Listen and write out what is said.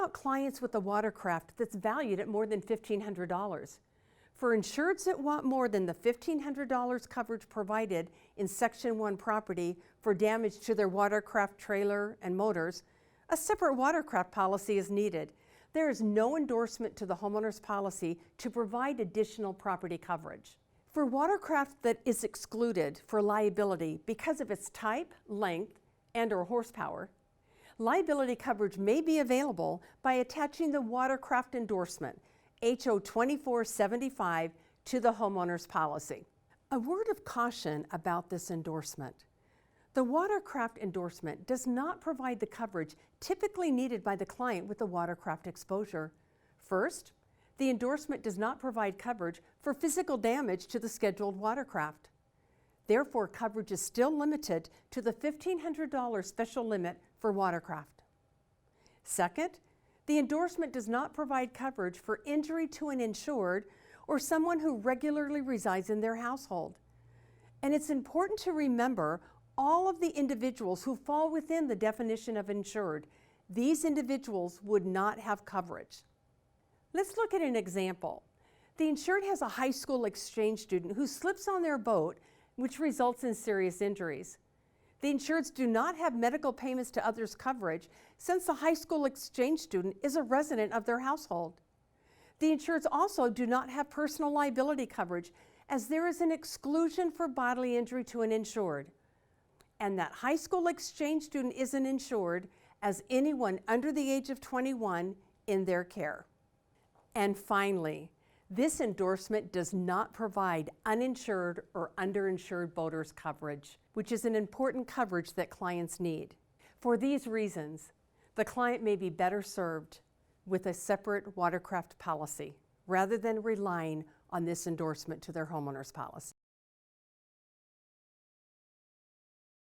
about clients with a watercraft that's valued at more than $1,500? For insureds that want more than the $1,500 coverage provided in Section 1 property for damage to their watercraft trailer and motors, a separate watercraft policy is needed. There is no endorsement to the homeowner's policy to provide additional property coverage. For watercraft that is excluded for liability because of its type, length, and/or horsepower, liability coverage may be available by attaching the watercraft endorsement, HO 2475, to the homeowner's policy. A word of caution about this endorsement. The watercraft endorsement does not provide the coverage typically needed by the client with the watercraft exposure. First, the endorsement does not provide coverage for physical damage to the scheduled watercraft. Therefore, coverage is still limited to the $1,500 special limit for watercraft. Second, the endorsement does not provide coverage for injury to an insured or someone who regularly resides in their household. And it's important to remember all of the individuals who fall within the definition of insured. These individuals would not have coverage. Let's look at an example. The insured has a high school exchange student who slips on their boat, which results in serious injuries. The insureds do not have medical payments to others coverage since the high school exchange student is a resident of their household. The insureds also do not have personal liability coverage as there is an exclusion for bodily injury to an insured. And that high school exchange student isn't insured as anyone under the age of 21 in their care. And finally, this endorsement does not provide uninsured or underinsured boaters coverage, which is an important coverage that clients need. For these reasons, the client may be better served with a separate watercraft policy rather than relying on this endorsement to their homeowner's policy.